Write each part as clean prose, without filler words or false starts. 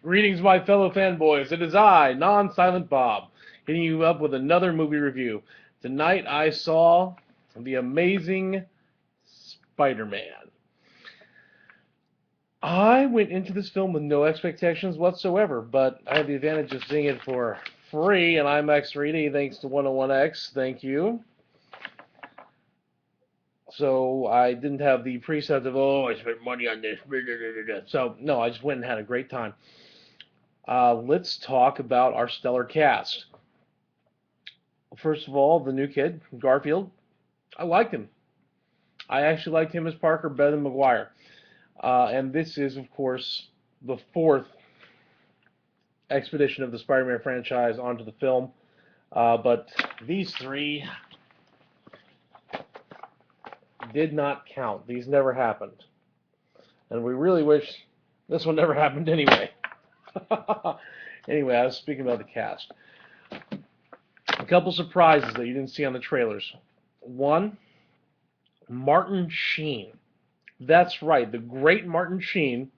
Greetings, my fellow fanboys. It is I, Non-Silent Bob, hitting you up with another movie review. Tonight I saw The Amazing Spider-Man. I went into this film with no expectations whatsoever, but I had the advantage of seeing it for free in IMAX 3D thanks to 101X. Thank you. So I didn't have the preset of, oh, I spent money on this. So, no, I just went and had a great time. Let's talk about our stellar cast. First of all, the new kid, Garfield. I liked him. I actually liked him as Parker better than Maguire. And this is, of course, the fourth expedition of the Spider-Man franchise onto the film. But these three did not count. These never happened. And we really wish this one never happened anyway. Anyway, I was speaking about the cast. A couple surprises that you didn't see on the trailers. One, Martin Sheen. That's right, the great Martin Sheen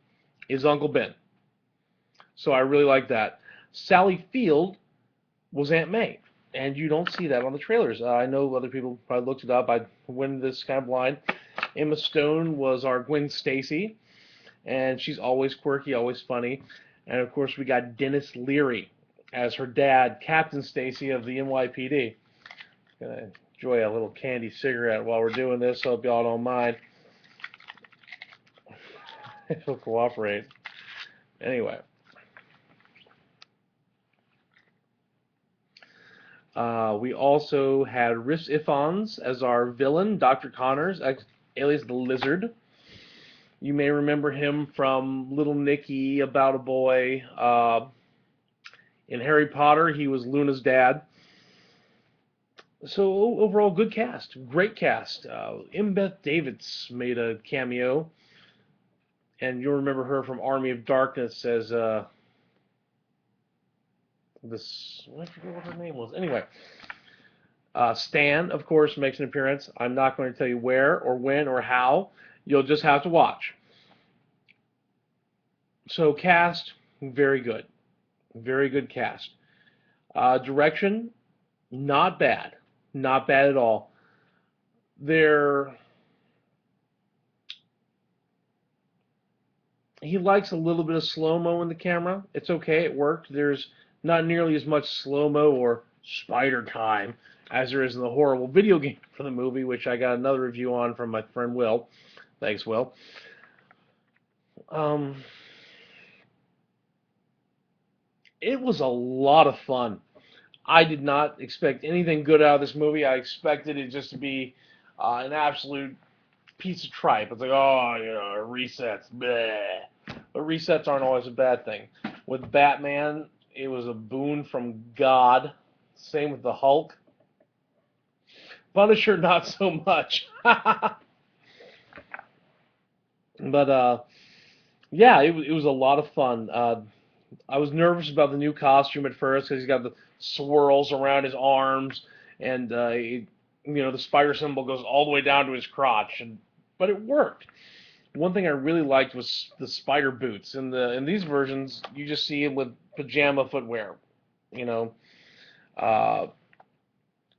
is Uncle Ben. So I really like that. Sally Field was Aunt May, and you don't see that on the trailers. I know other people probably looked it up. I went this kind of blind. Emma Stone was our Gwen Stacy, and she's always quirky, always funny. And of course, we got Dennis Leary as her dad, Captain Stacy of the NYPD. Gonna enjoy a little candy cigarette while we're doing this. Hope y'all don't mind. He'll cooperate. Anyway. We also had Rhys Ifans as our villain, Dr. Connors, alias the Lizard. You may remember him from Little Nicky, About a Boy. In Harry Potter, he was Luna's dad. So overall, good cast, great cast. Beth Davids made a cameo, and you'll remember her from Army of Darkness as this. I forget what her name was. Anyway, Stan, of course, makes an appearance. I'm not going to tell you where or when or how. You'll just have to watch. So cast, very good. Very good cast. Direction, not bad. Not bad at all. He likes a little bit of slow-mo in the camera. It's okay, it worked. There's not nearly as much slow-mo or spider time as there is in the horrible video game for the movie, which I got another review on from my friend Will. Thanks, Will. It was a lot of fun. I did not expect anything good out of this movie. I expected it just to be an absolute piece of tripe. It's like, oh, resets. Bleh. But resets aren't always a bad thing. With Batman, it was a boon from God. Same with the Hulk. Punisher, not so much. But yeah, it was a lot of fun. I was nervous about the new costume at first because he's got the swirls around his arms, and the spider symbol goes all the way down to his crotch, but it worked. One thing I really liked was the spider boots. In these versions, you just see him with pajama footwear. You know, uh,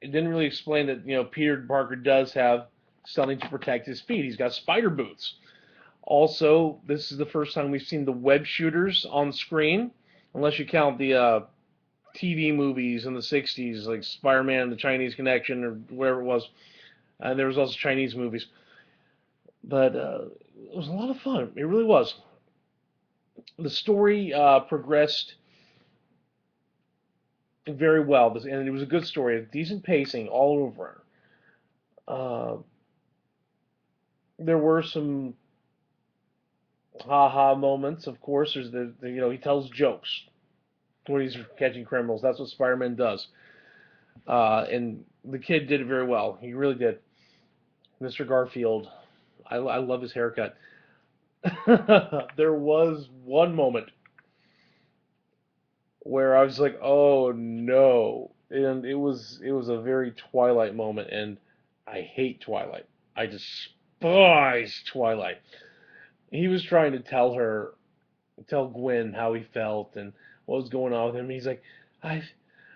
it didn't really explain that Peter Parker does have something to protect his feet. He's got spider boots. Also, this is the first time we've seen the web shooters on screen, unless you count the TV movies in the 60s, like Spider-Man and the Chinese Connection, or whatever it was. And there was also Chinese movies. But it was a lot of fun. It really was. The story progressed very well, and it was a good story. Decent pacing all over. Uh, there were some ha-ha moments, of course. There's he tells jokes when he's catching criminals. That's what Spider-Man does. And the kid did it very well. He really did. Mr. Garfield, I love his haircut. There was one moment where I was like, "Oh no!" And it was a very Twilight moment, and I hate Twilight. I despise Twilight. He was trying to tell her tell Gwen how he felt and what was going on with him. He's like, I've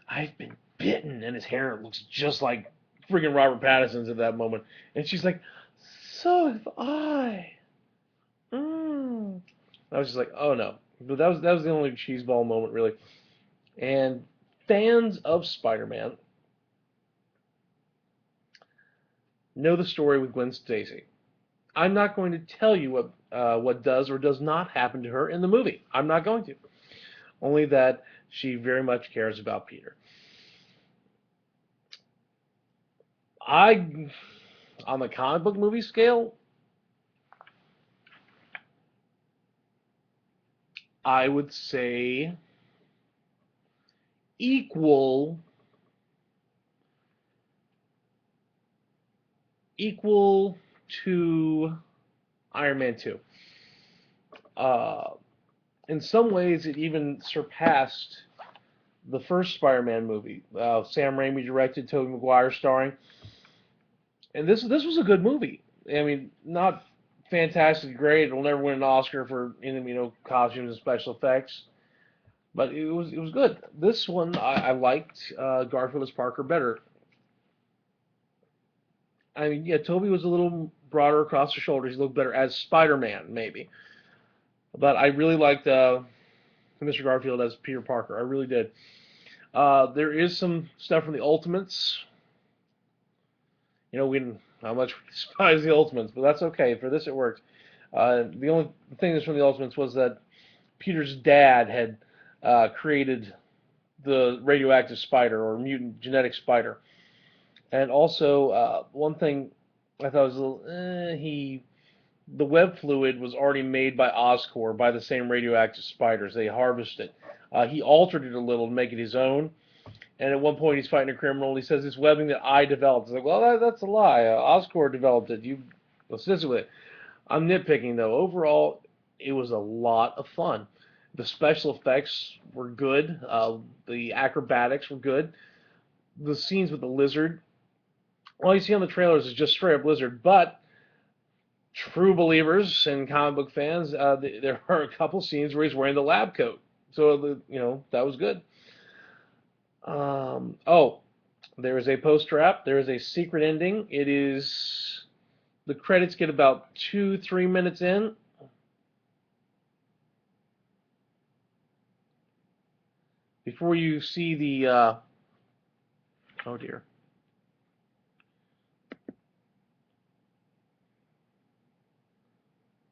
I've been bitten, and his hair looks just like freaking Robert Pattinson's at that moment. And she's like, so have I. Mm. I was just like, oh no. But that was the only cheeseball moment really. And fans of Spider-Man know the story with Gwen Stacy. I'm not going to tell you what does or does not happen to her in the movie. I'm not going to. Only that she very much cares about Peter. I, on the comic book movie scale, I would say equal equal to Iron Man 2. Uh, in some ways, it even surpassed the first Spider-Man movie. Sam Raimi directed, Tobey Maguire starring, and this was a good movie. I mean, not fantastically great. It'll never win an Oscar for costumes and special effects, but it was good. This one I liked Garfield as Parker better. I mean, yeah, Toby was a little broader across the shoulders. He looked better as Spider-Man, maybe. But I really liked Mr. Garfield as Peter Parker. I really did. There is some stuff from the Ultimates. We how much we despise the Ultimates, but that's okay. For this, it worked. The only thing that's from the Ultimates was that Peter's dad had created the radioactive spider or mutant genetic spider, and also one thing I thought was a little the web fluid was already made by Oscorp by the same radioactive spiders. They harvested it. He altered it a little to make it his own. And at one point, he's fighting a criminal, and he says, "It's webbing that I developed." It's like, well, that's a lie. Oscorp developed it. You assisted with it. I'm nitpicking, though. Overall, it was a lot of fun. The special effects were good. The acrobatics were good. The scenes with the lizard, all you see on the trailers is just straight up lizard. But true believers and comic book fans, there are a couple scenes where he's wearing the lab coat. So, that was good. Oh, there is a post-wrap. There is a secret ending. It is the credits get about 2-3 minutes in. Before you see the oh dear,